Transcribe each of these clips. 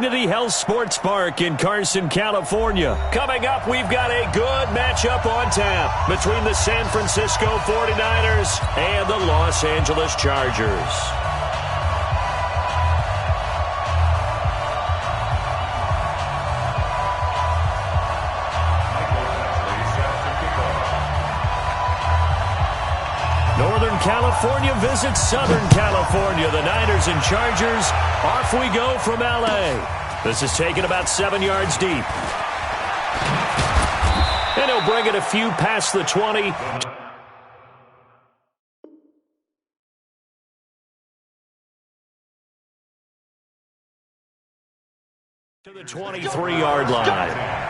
Xfinity Health Sports Park in Carson, California. Coming up, we've got a good matchup on tap between the San Francisco 49ers and the Los Angeles Chargers. Northern California visits Southern California. The Niners and Chargers. Off we go from L.A. This is taken about 7 yards deep. And he'll bring it a few past the 20. To the 23-yard line.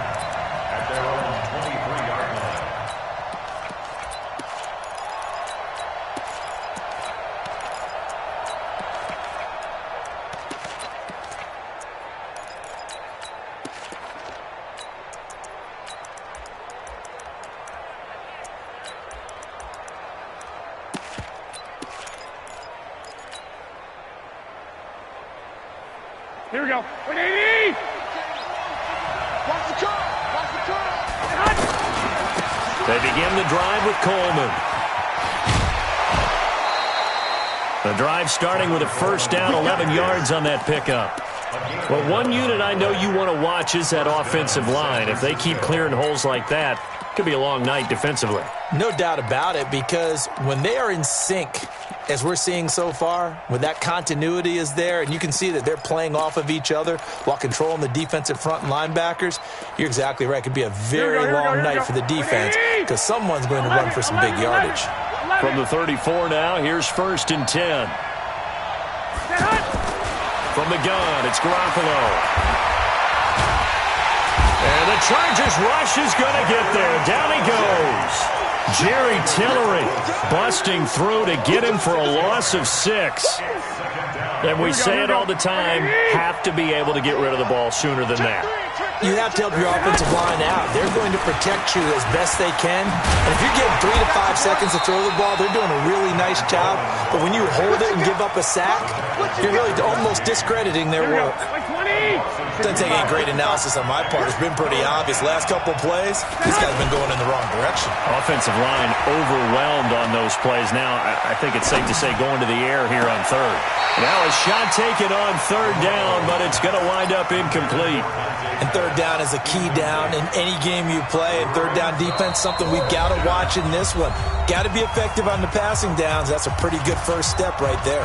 Here we go. 180! Watch the curl! Watch the curl! They begin the drive with Coleman. The drive starting with a first down, 11 yards on that pickup. Well, one unit I know you want to watch is that offensive line. If they keep clearing holes like that, it could be a long night defensively. No doubt about it, because when they are in sync, as we're seeing so far, when that continuity is there, and you can see that they're playing off of each other while controlling the defensive front and linebackers, you're exactly right. It could be a very long night for the defense because someone's going to run for some big yardage. From the 34 now, here's 1st and 10. From the gun, it's Garoppolo. And the Chargers rush is going to get there. Down he goes. Jerry Tillery busting through to get him for a loss of 6. And we say it all the time, have to be able to get rid of the ball sooner than that. You have to help your offensive line out. They're going to protect you as best they can. And if you're getting 3 to 5 seconds to throw the ball, they're doing a really nice job. But when you hold it and give up a sack, you're really almost discrediting their work. Doesn't take any great analysis on my part. It's been pretty obvious. Last couple of plays, this guy's been going in the wrong direction. Offensive line overwhelmed on those plays. Now, I think it's safe to say going to the air here on 3rd. Now a shot taken on 3rd down, but it's going to wind up incomplete. And 3rd down is a key down in any game you play. And 3rd down defense, something we've got to watch in this one. Got to be effective on the passing downs. That's a pretty good first step right there.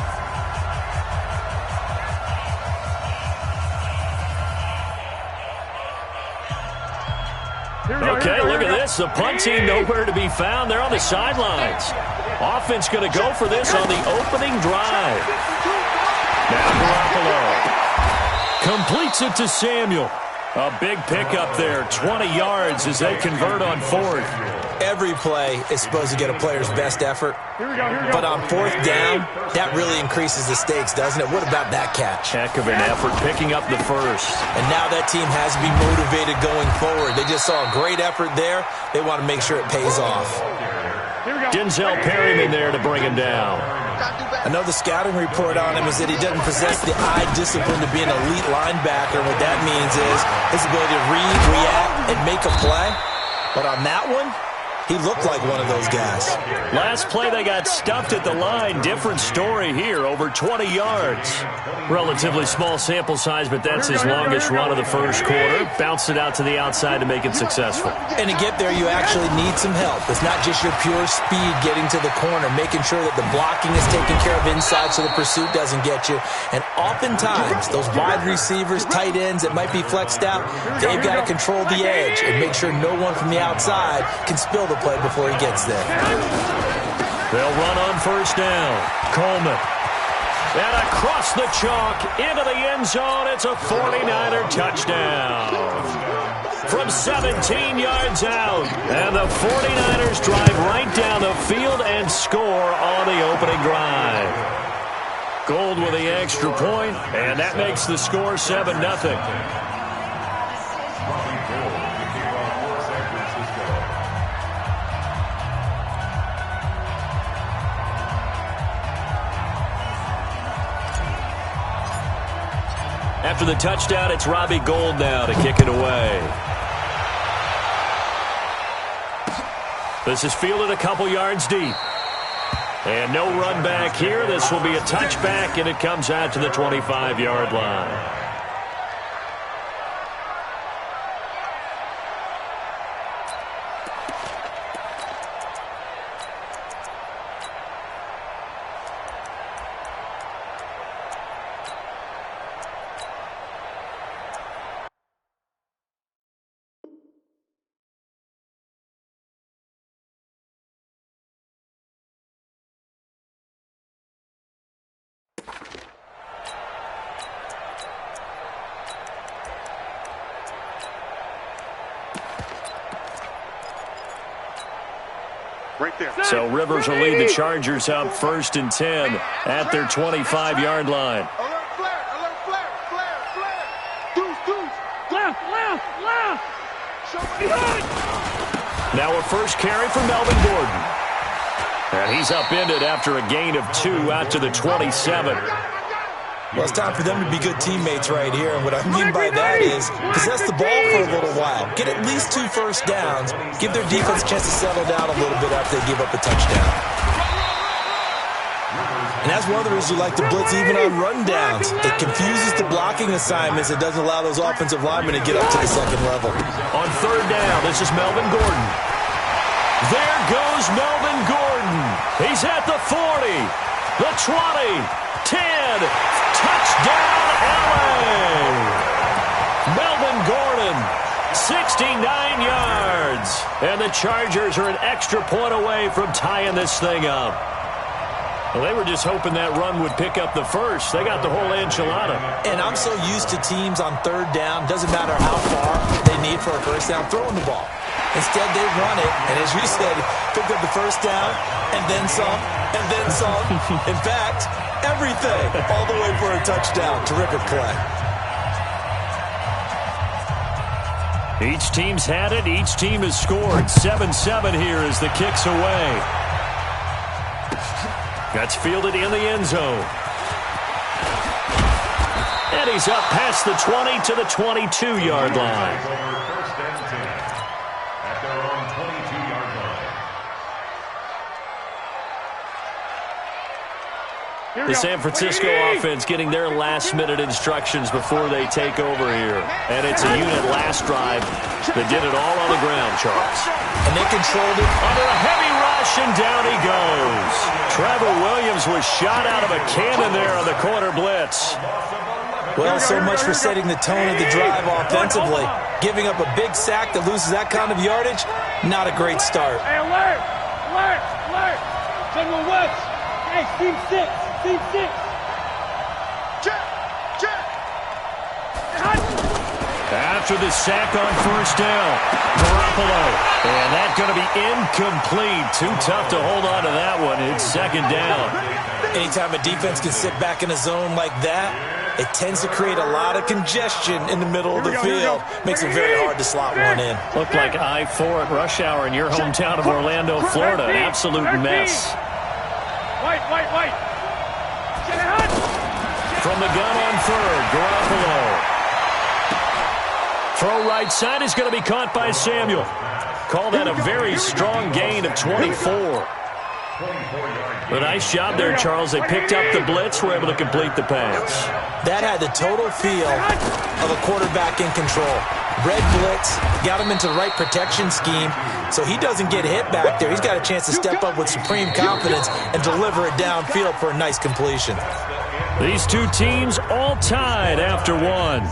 Okay, look at this. The punt team nowhere to be found. They're on the sidelines. Offense going to go for this on the opening drive. Now Garoppolo completes it to Samuel. A big pickup there, 20 yards as they convert on 4th. Every play is supposed to get a player's best effort. But on 4th down, that really increases the stakes, doesn't it? What about that catch? Heck of an effort, picking up the first. And now that team has to be motivated going forward. They just saw a great effort there. They want to make sure it pays off. Denzel Perryman there to bring him down. I know the scouting report on him is that he doesn't possess the eye discipline to be an elite linebacker. What that means is his ability to read, react, and make a play. But on that one, he looked like one of those guys. Last play, they got stuffed at the line. Different story here, over 20 yards. Relatively small sample size, but that's his longest run of the first quarter. Bounced it out to the outside to make it successful. And to get there, you actually need some help. It's not just your pure speed getting to the corner, making sure that the blocking is taken care of inside so the pursuit doesn't get you. And oftentimes, those wide receivers, tight ends that might be flexed out, they've got to control the edge and make sure no one from the outside can spill the play before he gets there. They'll run on 1st down. Coleman. And across the chalk into the end zone. It's a 49er touchdown. From 17 yards out. And the 49ers drive right down the field and score on the opening drive. Gold with the extra point, and that makes the score 7-0. After the touchdown, it's Robbie Gould now to kick it away. This is fielded a couple yards deep. And no run back here. This will be a touchback, and it comes out to the 25-yard line. Right there. So Rivers will lead the Chargers up 1st and 10 at their 25-yard line. Alert flare, alert flare, flare, flare. Deuce. Left. Show me behind. Now a first carry from Melvin Gordon. And he's upended after a gain of 2 out to the 27. Well, it's time for them to be good teammates right here. And what I mean by that is possess the ball for a little while. Get at least 2 first downs. Give their defense a chance to settle down a little bit after they give up a touchdown. And that's one of the reasons you like to blitz even on run downs. It confuses the blocking assignments. It doesn't allow those offensive linemen to get up to the second level. On 3rd down, this is Melvin Gordon. There goes Melvin Gordon. He's at the 40, the 20, 10. Touchdown, LA! Melvin Gordon, 69 yards. And the Chargers are an extra point away from tying this thing up. Well, they were just hoping that run would pick up the first. They got the whole enchilada. And I'm so used to teams on 3rd down, doesn't matter how far they need for a first down, throwing the ball. Instead, they run it, and as you said, picked up the first down, and then some, and then some. In fact, everything, all the way for a touchdown. Terrific play. Each team's had it. Each team has scored. 7-7 here as the kick's away. That's fielded in the end zone. And he's up past the 20 to the 22-yard line. The San Francisco offense getting their last-minute instructions before they take over here. And it's a unit last drive that did it all on the ground, Charles. And they controlled it. Under a heavy rush, and down he goes. Trevor Williams was shot out of a cannon there on the corner blitz. Well, so much for setting the tone of the drive offensively. Giving up a big sack that loses that kind of yardage, not a great start. Hey, alert! General West! Hey, Team 6! Team 6! Check! After the sack on 1st down, Garoppolo. And that's going to be incomplete. Too tough to hold on to that one. It's 2nd down. Anytime a defense can sit back in a zone like that, it tends to create a lot of congestion in the middle of the field. Makes it very hard to slot one in. Looked like I-4 at rush hour in your hometown of Orlando, Florida. An absolute mess. White. From the gun on 3rd, Garoppolo. Throw right side is going to be caught by Samuel. Call that a very strong gain of 24. A nice job there, Charles. They picked up the blitz, were able to complete the pass. That had the total feel of a quarterback in control. Red blitz, got him into the right protection scheme, so he doesn't get hit back there. He's got a chance to step up with supreme confidence and deliver it downfield for a nice completion. These two teams all tied after one.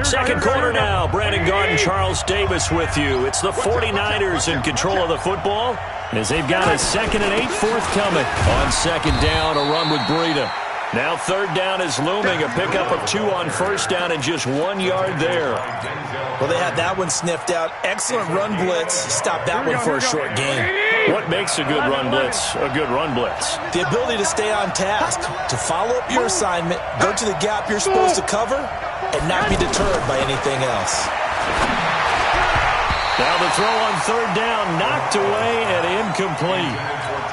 2nd quarter now. Brandon Garden, Charles Davis with you. It's the 49ers in control of the football as they've got a 2nd and 8 forthcoming. On 2nd down, a run with Breida. Now 3rd down is looming. A pickup of 2 on 1st down and just 1 yard there. Well, they had that one sniffed out. Excellent run blitz. Stopped that one for a short gain. What makes a good run blitz a good run blitz? The ability to stay on task, to follow up your assignment, go to the gap you're supposed to cover, and not be deterred by anything else. Now the throw on 3rd down, knocked away and incomplete.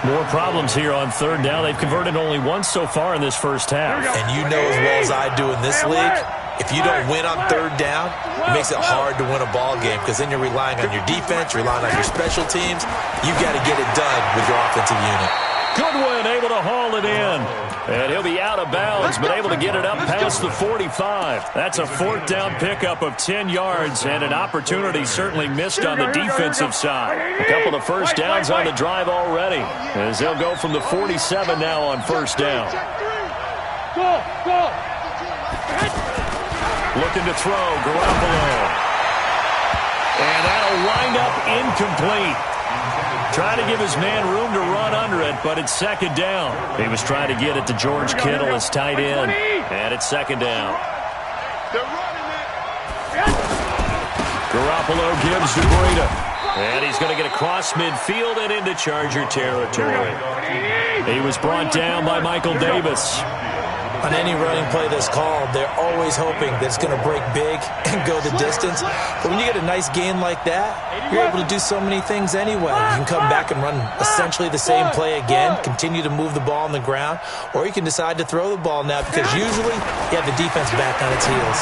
More problems here on 3rd down. They've converted only once so far in this first half. And you know as well as I do in this league, If you don't win on third down, it makes it hard to win a ball game because then you're relying on your defense, you're relying on your special teams. You've got to get it done with your offensive unit. Goodwin able to haul it in. And he'll be out of bounds, but able to get it up past the 45. That's a fourth down pickup of 10 yards, and an opportunity certainly missed on the defensive side. A couple of first downs on the drive already, as they'll go from the 47 now on first down. Looking to throw, Garoppolo. And that'll wind up incomplete. Trying to give his man room to run under it, but it's second down. He was trying to get it to George Kittle as tight end, and it's second down. Garoppolo gives to Breida, and he's going to get across midfield and into Charger territory. He was brought down by Michael Davis. On any running play that's called, they're always hoping that it's going to break big and go the distance. But when you get a nice gain like that, you're able to do so many things anyway. You can come back and run essentially the same play again, continue to move the ball on the ground, or you can decide to throw the ball now because usually you have the defense back on its heels.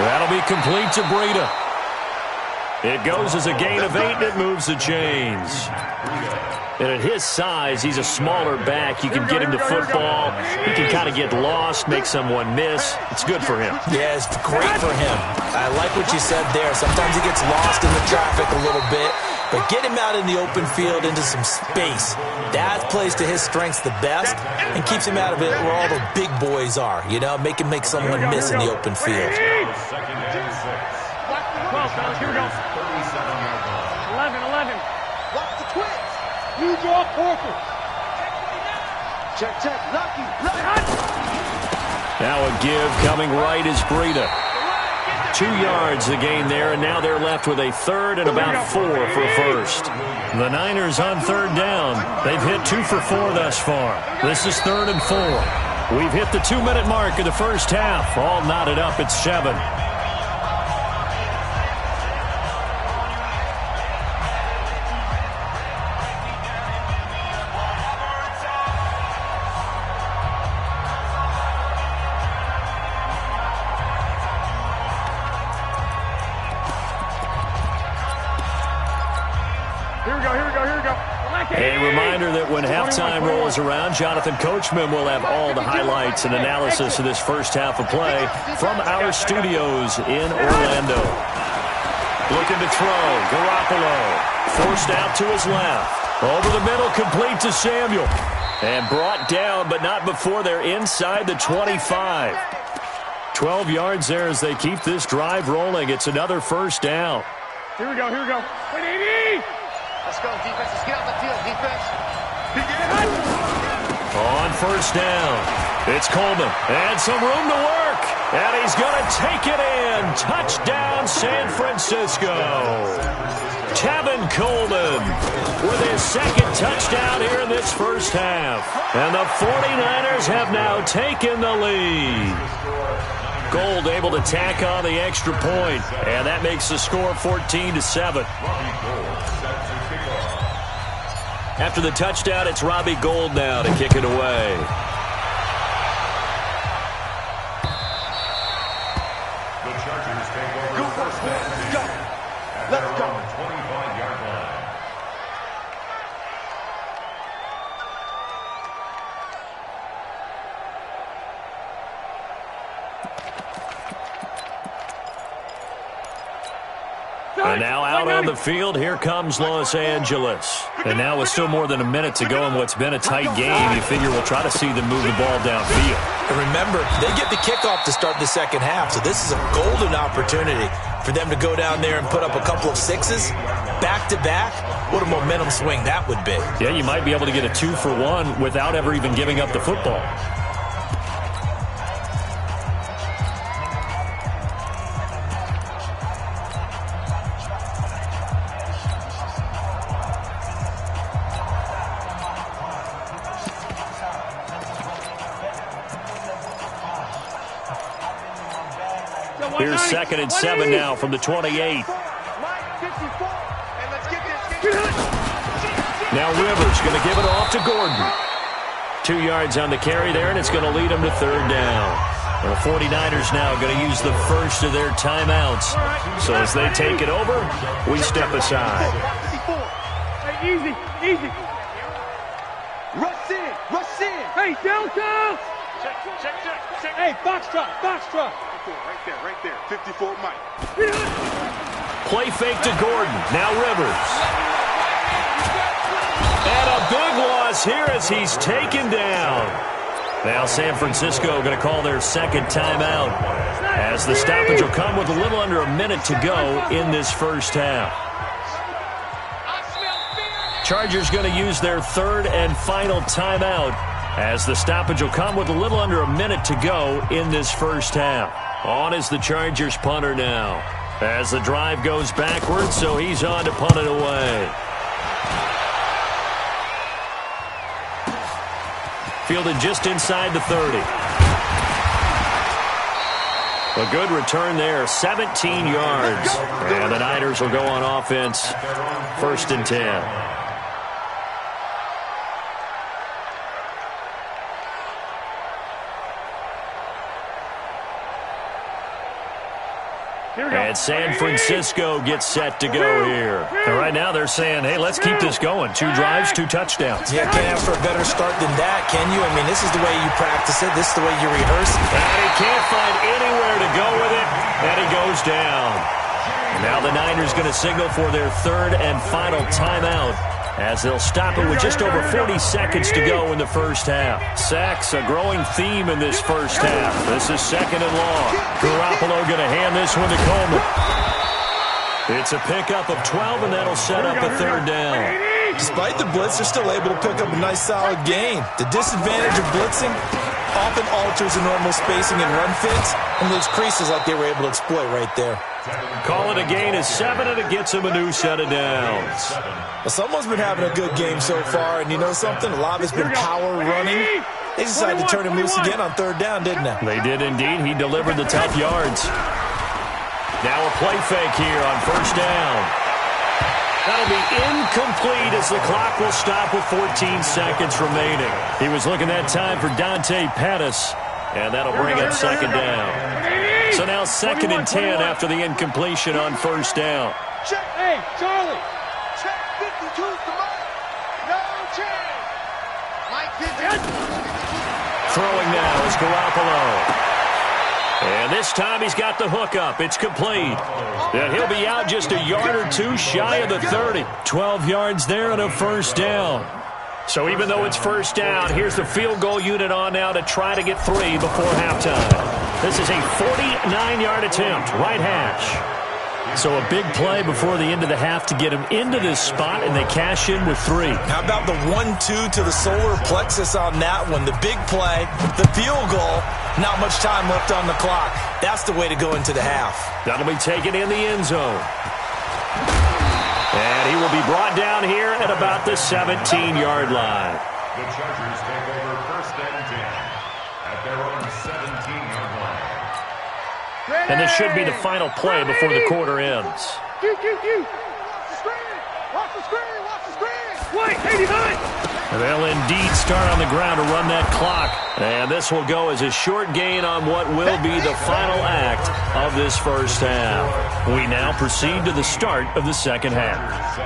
That'll be complete to Breida. It goes as a gain of 8, and it moves the chains. And at his size, he's a smaller back. You can get him to football. He can kind of get lost, make someone miss. It's good for him. Yeah, it's great for him. I like what you said there. Sometimes he gets lost in the traffic a little bit, but get him out in the open field into some space. That plays to his strengths the best and keeps him out of it where all the big boys are, you know, make him make someone miss in the open field. 12, fellas, here we go. 11. Watch the twitch. New draw, Porter. Check. Lucky. Now a give coming right is Breida. 2 yards the gain there, and now they're left with a third and about 4 for first. The Niners on third down. They've hit 2 for 4 thus far. This is 3rd and 4. We've hit the 2-minute mark of the first half. All knotted up at 7. A reminder that when halftime rolls around, Jonathan Coachman will have all the highlights and analysis of this first half of play from our studios in Orlando. Looking to throw, Garoppolo. Forced out to his left. Over the middle, complete to Samuel. And brought down, but not before they're inside the 25. 12 yards there as they keep this drive rolling. It's another first down. Here we go. Let's go, defense. Let's get out the field, defense. On first down, it's Coleman. And some room to work. And he's going to take it in. Touchdown, San Francisco. Tevin Coleman with his second touchdown here in this first half. And the 49ers have now taken the lead. Gold able to tack on the extra point. And that makes the score 14-7. After the touchdown, it's Robbie Gould now to kick it away. The Chargers take over first down. Let's go. 25-yard line. And now out on the field, here comes Los Angeles. And now with still more than a minute to go in what's been a tight game, you figure we'll try to see them move the ball downfield. And remember, they get the kickoff to start the second half, so this is a golden opportunity for them to go down there and put up a couple of sixes back-to-back. What a momentum swing that would be. Yeah, you might be able to get a 2-for-1 without ever even giving up the football. Here's 2nd and 7 now from the 28. Now Rivers going to give it off to Gordon. 2 yards on the carry there, and it's going to lead him to third down. The 49ers now going to use the first of their timeouts. So as they take it over, we step aside. Hey, easy, easy. Rush in, rush in. Hey, Delta. Check. Hey, box truck. Right there. 54 Mike. Play fake to Gordon. Now Rivers. And a big loss here as he's taken down. Now San Francisco going to call their second timeout as the stoppage will come with a little under a minute to go in this first half. Chargers going to use their third and final timeout as the stoppage will come with a little under a minute to go in this first half. On is the Chargers punter now as the drive goes backwards, so he's on to punt it away. Fielded just inside the 30. A good return there, 17 yards. And the Niners will go on offense, 1st and 10. And San Francisco gets set to go here. And right now they're saying, hey, let's keep this going. 2 drives, 2 touchdowns. Yeah, can't ask for a better start than that, can you? I mean, this is the way you practice it. This is the way you rehearse it. And he can't find anywhere to go with it, and he goes down. Now the Niners going to signal for their third and final timeout as they'll stop it with just over 40 seconds to go in the first half. Sacks, a growing theme in this first half. This is 2nd and long. Garoppolo going to hand this one to Coleman. It's a pickup of 12, and that'll set up a 3rd down. Despite the blitz, they're still able to pick up a nice, solid gain. The disadvantage of blitzing often alters the normal spacing and run fits and leaves creases like they were able to exploit right there. Call it a gain of 7, and it gets him a new set of downs. Well, someone's been having a good game so far, and you know something? A lot of it's been power running. They decided to turn him loose again on 3rd down, didn't they? They did indeed. He delivered the tough yards. Now a play fake here on 1st down. That'll be incomplete as the clock will stop with 14 seconds remaining. He was looking that time for Dante Pettis, and that'll bring up 2nd down. So now 2nd and 10 after the incompletion on 1st down. Check, hey, Charlie. Check 52 to Mike. No change. Mike 50. Throwing now is Garoppolo. And this time he's got the hook up. It's complete. And he'll be out just a yard or 2 shy of the 30. 12 yards there and a 1st down. So even though it's 1st down, here's the field goal unit on now to try to get 3 before halftime. This is a 49-yard attempt, right hash. So a big play before the end of the half to get him into this spot, and they cash in with 3. How about the 1-2 to the solar plexus on that one? The big play, the field goal, not much time left on the clock. That's the way to go into the half. That'll be taken in the end zone. And he will be brought down here at about the 17-yard line. The Chargers take over 1st and 10 at their own 17-yard line. And this should be the final play before the quarter ends. Watch the screen. Watch the screen. Watch the screen. Wait, 89. They'll indeed start on the ground to run that clock. And this will go as a short gain on what will be the final act of this first half. We now proceed to the start of the second half.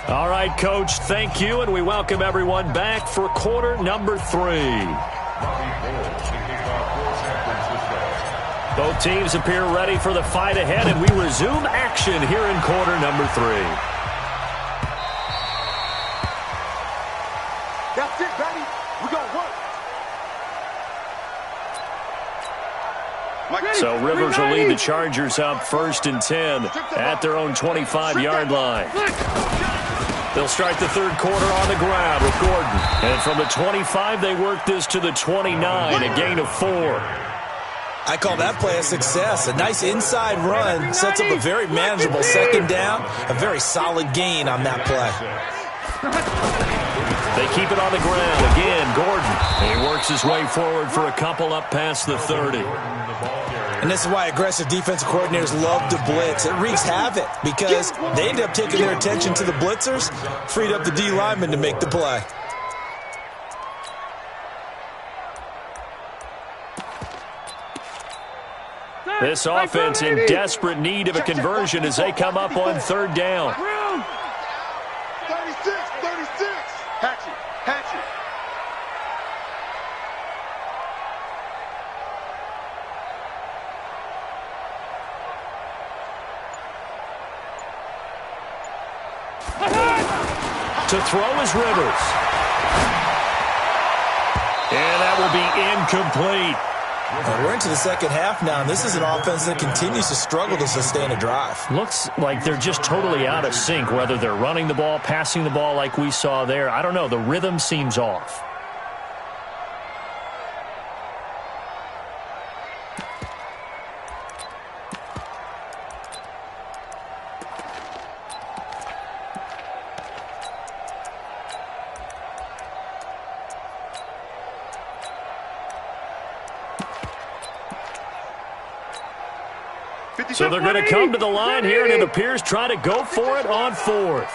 All right, Coach, thank you, and we welcome everyone back for quarter number 3. Both teams appear ready for the fight ahead, and we resume action here in quarter number 3. That's it, baby. We're going to work. So Rivers will lead the Chargers up 1st and 10 at their own 25-yard line. They'll start the 3rd quarter on the ground with Gordon. And from the 25, they work this to the 29, a gain of 4. I call that play a success. A nice inside run sets up a very manageable 2nd down, a very solid gain on that play. They keep it on the ground. Again, Gordon. He works his way forward for a couple up past the 30. And this is why aggressive defensive coordinators love to blitz. It wreaks havoc because they end up taking their attention to the blitzers, freed up the D lineman to make the play. This offense in desperate need of a conversion as they come up on third down. 36. Hatchet. To throw is Rivers. And that will be incomplete. We're into the second half now, and this is an offense that continues to struggle to sustain a drive. Looks like they're just totally out of sync, whether they're running the ball, passing the ball like we saw there. I don't know. The rhythm seems off. So they're going to come to the line here, and it appears try to go for it on fourth.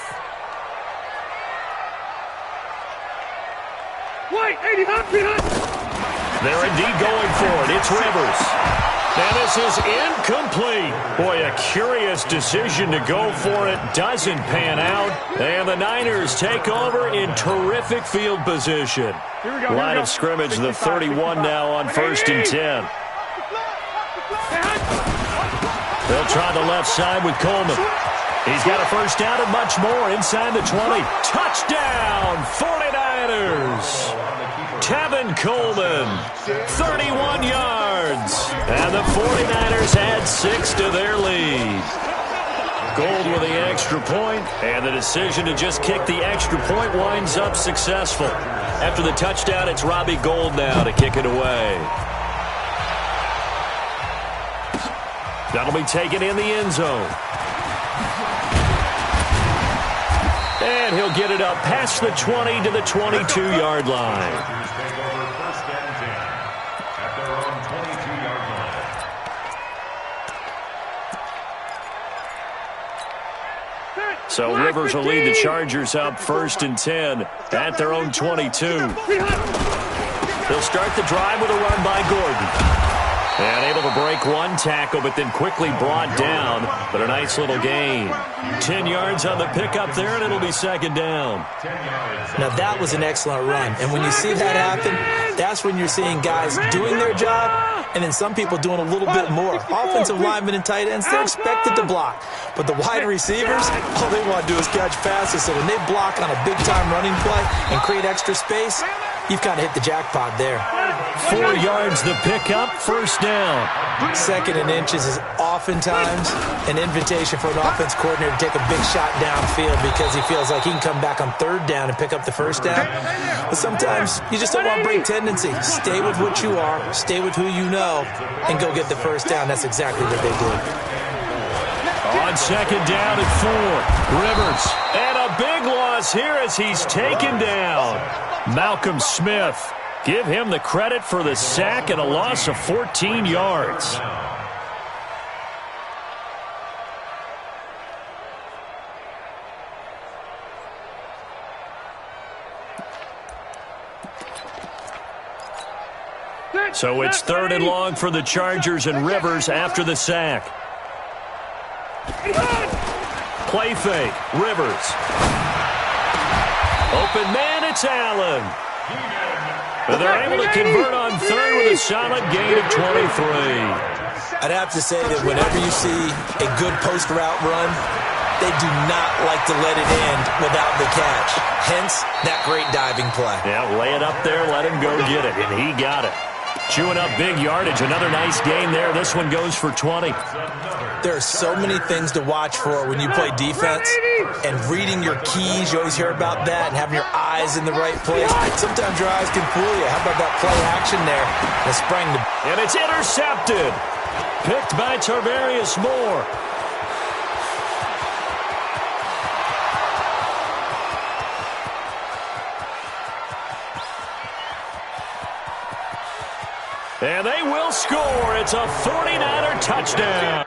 They're indeed going for it. It's Rivers. And this is incomplete. Boy, a curious decision to go for it. Doesn't pan out. And the Niners take over in terrific field position. Line of scrimmage, the 31 now on 1st and 10. They'll try the left side with Coleman. He's got a first down and much more inside the 20. Touchdown, 49ers. Tevin Coleman, 31 yards. And the 49ers add 6 to their lead. Gold with the extra point, and the decision to just kick the extra point winds up successful. After the touchdown, it's Robbie Gould now to kick it away. That'll be taken in the end zone. And he'll get it up past the 20 to the 22-yard line. So Rivers will lead the Chargers up 1st and 10 at their own 22. They'll start the drive with a run by Gordon. And able to break one tackle, but then quickly brought down. But a nice little gain. 10 yards on the pickup there, and it'll be second down. Now, that was an excellent run. And when you see that happen, that's when you're seeing guys doing their job, and then some people doing a little bit more. Offensive linemen and tight ends, they're expected to block. But the wide receivers, all they want to do is catch passes. So when they block on a big-time running play and create extra space, you've kind of hit the jackpot there. 4 yards the pickup, first down. 2nd and inches is oftentimes an invitation for an offense coordinator to take a big shot downfield because he feels like he can come back on 3rd down and pick up the first down. But sometimes you just don't want to break tendency. Stay with what you are, stay with who you know, and go get the first down. That's exactly what they did. On 2nd down at 4, Rivers. And a big loss here as he's taken down. Malcolm Smith. Give him the credit for the sack and a loss of 14 yards. So it's 3rd and long for the Chargers and Rivers after the sack. Play fake, Rivers. Open man, it's Allen. But they're able to convert on 3rd with a solid gain of 23. I'd have to say that whenever you see a good post route run, they do not like to let it end without the catch. Hence, that great diving play. Yeah, lay it up there, let him go get it, and he got it. Chewing up big yardage, another nice gain there. This one goes for 20. There are so many things to watch for when you play defense, and reading your keys, you always hear about that, and having your eyes in the right place. Sometimes your eyes can fool you. How about that play action there? And sprang the... And it's intercepted. Picked by Tarvarius Moore. And they will score. It's a 49er touchdown.